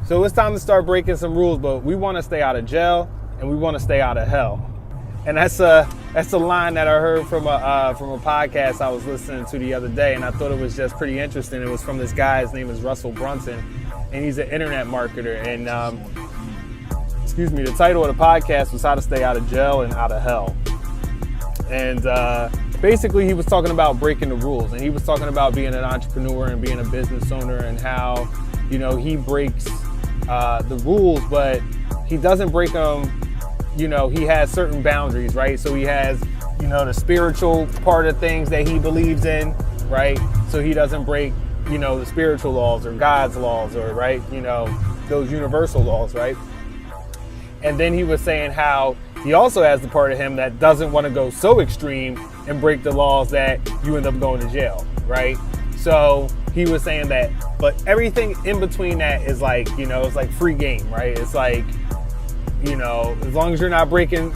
So it's time to start breaking some rules, but we want to stay out of jail and we want to stay out of hell. And that's a line that I heard from a podcast I was listening to the other day, and I thought it was just pretty interesting. It was from this guy. His name is Russell Brunson, and he's an internet marketer. And the title of the podcast was "How to Stay Out of Jail and Out of Hell." And basically, he was talking about breaking the rules, and he was talking about being an entrepreneur and being a business owner, and how he breaks the rules, but he doesn't break them. He has certain boundaries, right? So he has, the spiritual part of things that he believes in, right? So he doesn't break, the spiritual laws or God's laws or, right, those universal laws, right? And then he was saying how he also has the part of him that doesn't want to go so extreme and break the laws that you end up going to jail, right? So he was saying that, but everything in between that is like, it's like free game, right? It's like, as long as you're not breaking,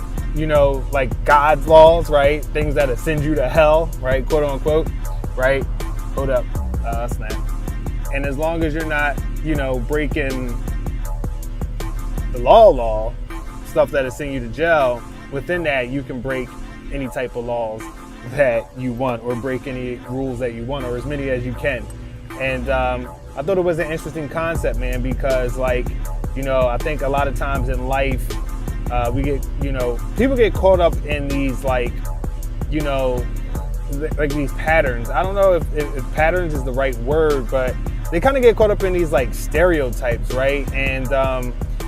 like God's laws, right? Things that send you to hell, right? Quote unquote, right? Hold up, snap. And as long as you're not, breaking the law, stuff that send you to jail, within that you can break any type of laws that you want, or break any rules that you want, or as many as you can. And I thought it was an interesting concept, man, because I think a lot of times in life, we get, people get caught up in these like these patterns. I don't know if patterns is the right word, but they kind of get caught up in these like stereotypes, right? And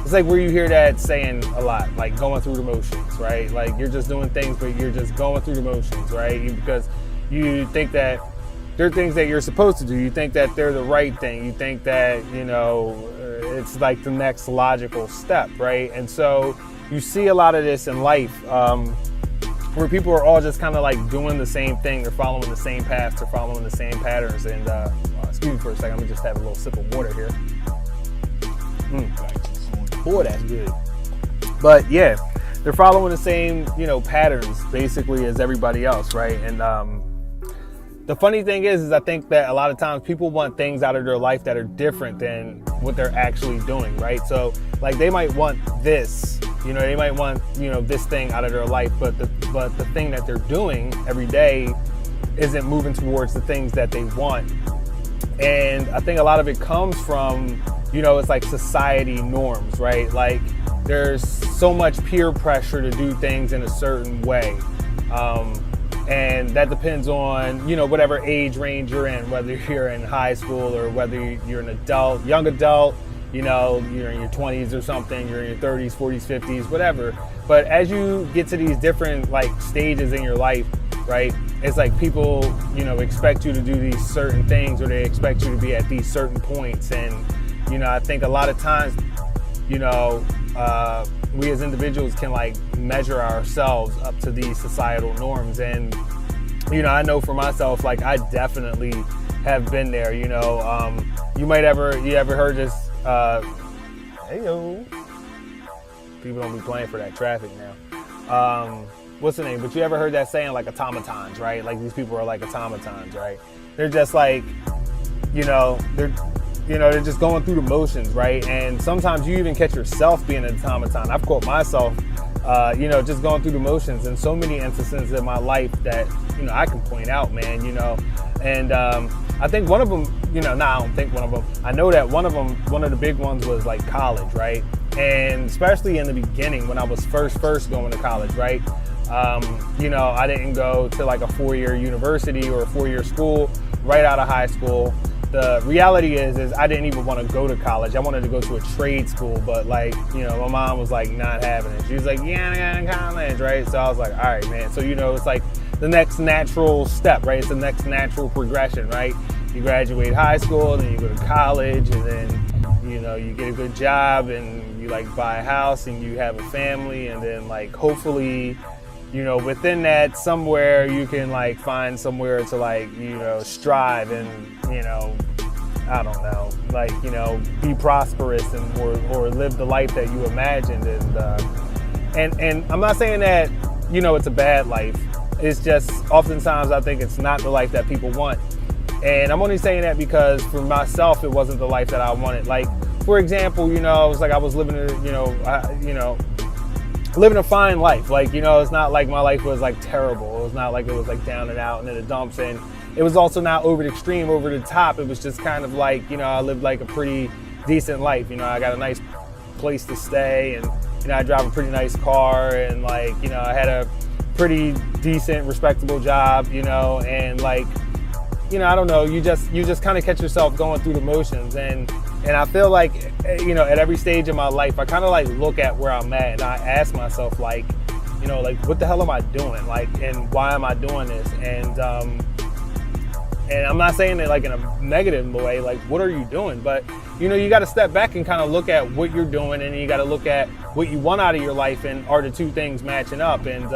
it's like where you hear that saying a lot, like going through the motions, right? Like you're just doing things, but you're just going through the motions, right? Because you think that there are things that you're supposed to do. You think that they're the right thing. You think that, it's like the next logical step, right? And so you see a lot of this in life where people are all just kind of like doing the same thing. They're following the same paths. They're following the same patterns. And excuse me for a second. Let me just have a little sip of water here. Boy, that's good. But yeah, they're following the same, patterns basically as everybody else, right? And the funny thing is I think that a lot of times people want things out of their life that are different than what they're actually doing, right? So like they might want this, they might want, this thing out of their life, but the thing that they're doing every day isn't moving towards the things that they want. And I think a lot of it comes from, it's like society norms, right? Like there's so much peer pressure to do things in a certain way. And that depends on, whatever age range you're in, whether you're in high school or whether you're an adult, young adult, you're in your 20s or something, you're in your 30s, 40s, 50s, whatever. But as you get to these different like stages in your life, right, it's like people, expect you to do these certain things, or they expect you to be at these certain points. And, I think a lot of times, we as individuals can like measure ourselves up to these societal norms. And, I know for myself, like I definitely have been there, you ever heard this, hey-yo, people don't be playing for that traffic now. What's the name? But you ever heard that saying like automatons, right? Like these people are like automatons, right? They're just like, they're just going through the motions, right? And sometimes you even catch yourself being an automaton. I've caught myself, just going through the motions in so many instances in my life that, I can point out, man, and I think one of them, I don't think one of them, I know that one of the big ones was like college, right? And especially in the beginning when I was first going to college, right? I didn't go to like a 4-year university or a 4-year school right out of high school. The reality is I didn't even want to go to college. I wanted to go to a trade school, but like, my mom was like not having it. She was like, yeah, I got college, right? So I was like, all right, man. So, it's like the next natural step, right? It's the next natural progression, right? You graduate high school, then you go to college, and then, you get a good job, and you like buy a house, and you have a family, and then like hopefully, within that somewhere you can like find somewhere to like, strive and, I don't know, like, be prosperous and or live the life that you imagined. And I'm not saying that, it's a bad life. It's just oftentimes I think it's not the life that people want. And I'm only saying that because for myself, it wasn't the life that I wanted. Like for example, I was living living a fine life. It's not like my life was like terrible. It was not like it was like down and out and in the dumps. And it was also not over the extreme, over the top. It was just kind of like, I lived like a pretty decent life. I got a nice place to stay, and, I drive a pretty nice car, and I had a pretty decent, respectable job, and I don't know, you just kind of catch yourself going through the motions. And I feel like, at every stage of my life, I kind of look at where I'm at, and I ask myself what the hell am I doing? And why am I doing this? And I'm not saying it in a negative way, what are you doing? But, you got to step back and kind of look at what you're doing, and you got to look at what you want out of your life, and are the two things matching up? And,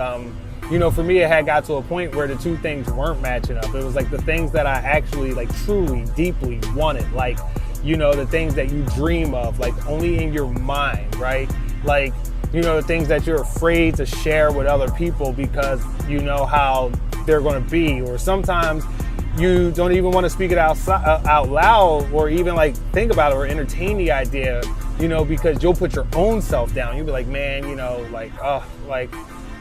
for me, it had got to a point where the two things weren't matching up. It was the things that I actually truly, deeply wanted, the things that you dream of, only in your mind, right? The things that you're afraid to share with other people because you know how they're going to be, or sometimes you don't even want to speak it out loud, or even think about it or entertain the idea, because you'll put your own self down. You'll be like, man,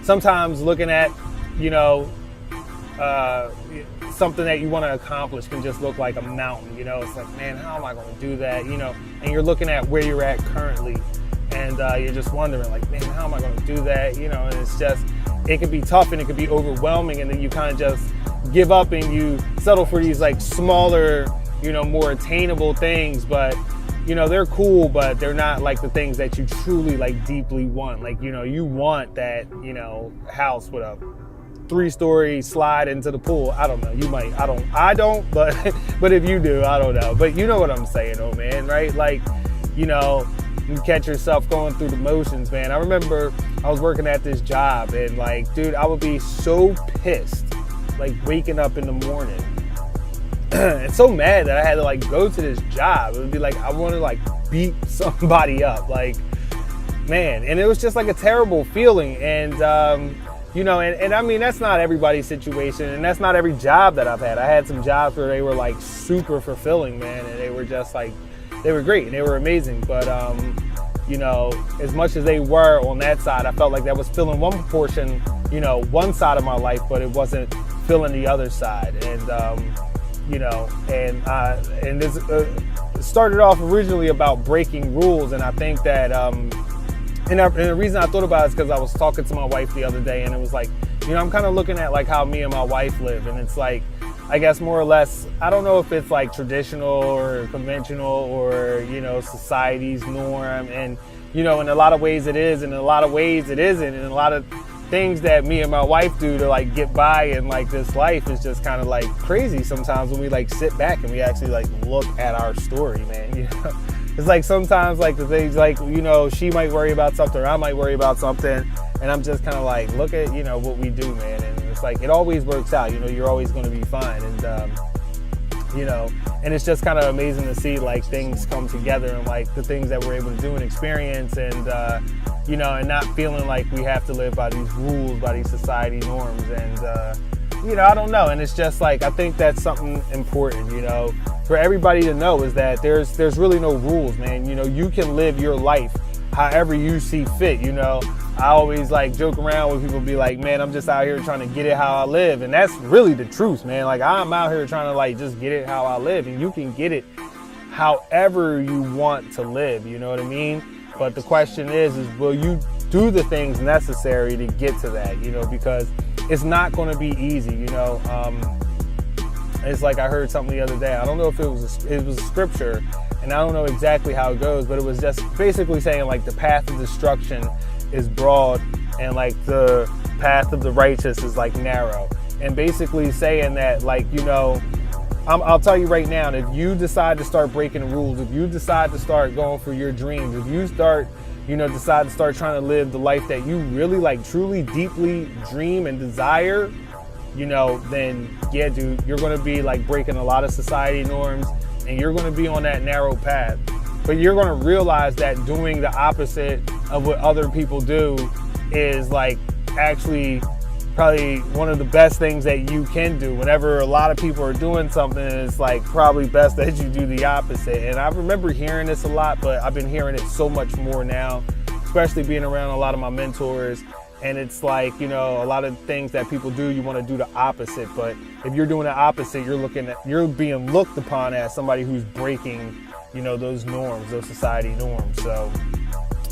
sometimes looking at, something that you want to accomplish can just look like a mountain. It's like, man, how am I going to do that? And you're looking at where you're at currently, and you're just wondering, man, how am I going to do that? And it's just, it can be tough and it can be overwhelming, and then you kind of just give up and you settle for these smaller, more attainable things. But they're cool, but they're not the things that you truly deeply want. You want that, house with a 3-story slide into the pool. I don't know. You might. I don't. But but if you do, I don't know. But you know what I'm saying, oh man, right? You catch yourself going through the motions, man. I remember I was working at this job, and dude, I would be so pissed, waking up in the morning and so mad that I had to go to this job. It would be I want to beat somebody up, man. And it was just a terrible feeling. And and I mean, that's not everybody's situation, and that's not every job that I've had. I had some jobs where they were super fulfilling, man, and they were just they were great and they were amazing. But as much as they were on that side, I felt like that was filling one portion, one side of my life, but it wasn't filling the other side. And and this started off originally about breaking rules, and I think that and the reason I thought about it is because I was talking to my wife the other day, and it was I'm kind of looking at how me and my wife live, and it's I guess more or less, I don't know if it's traditional or conventional or society's norm, and in a lot of ways it is, and in a lot of ways it isn't, and a lot of things that me and my wife do to get by in this life is just kind of crazy sometimes when we sit back and we actually look at our story, man. It's sometimes the things she might worry about something, or I might worry about something, and I'm just kind of look at what we do, man, and it's it always works out. You're always going to be fine, and and it's just kind of amazing to see things come together, and the things that we're able to do and experience, and and not feeling we have to live by these rules, by these society norms, and I don't know. And it's just I think that's something important, for everybody to know, is that there's really no rules, man. You can live your life however you see fit. I always joke around when people be like, man, I'm just out here trying to get it how I live. And that's really the truth, man. I'm out here trying to just get it how I live, and you can get it however you want to live. You know what I mean? But the question is will you do the things necessary to get to that? Because it's not going to be easy. It's I heard something the other day. I don't know if it was a scripture, and I don't know exactly how it goes, but it was just basically saying the path of destruction is broad, and the path of the righteous is narrow, and basically saying that I'll tell you right now, if you decide to start breaking the rules, if you decide to start going for your dreams, if you start decide to start trying to live the life that you really truly deeply dream and desire, then yeah, dude, you're going to be breaking a lot of society norms, and you're going to be on that narrow path. But you're going to realize that doing the opposite of what other people do is actually probably one of the best things that you can do. Whenever a lot of people are doing something, it's like probably best that you do the opposite. And I remember hearing this a lot, but I've been hearing it so much more now, especially being around a lot of my mentors. And it's like, you know, a lot of things that people do, you want to do the opposite. But if you're doing the opposite, you're being looked upon as somebody who's breaking, you know, those norms, those society norms. So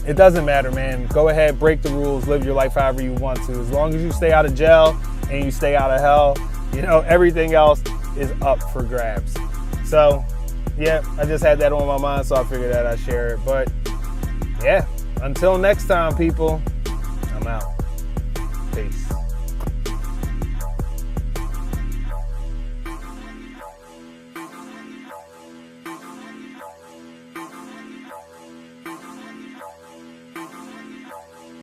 it doesn't matter, man. Go ahead, break the rules, live your life however you want to. As long as you stay out of jail and you stay out of hell, you know, everything else is up for grabs. So, yeah, I just had that on my mind, so I figured that I'd share it. But, yeah, until next time, people, I'm out. Peace.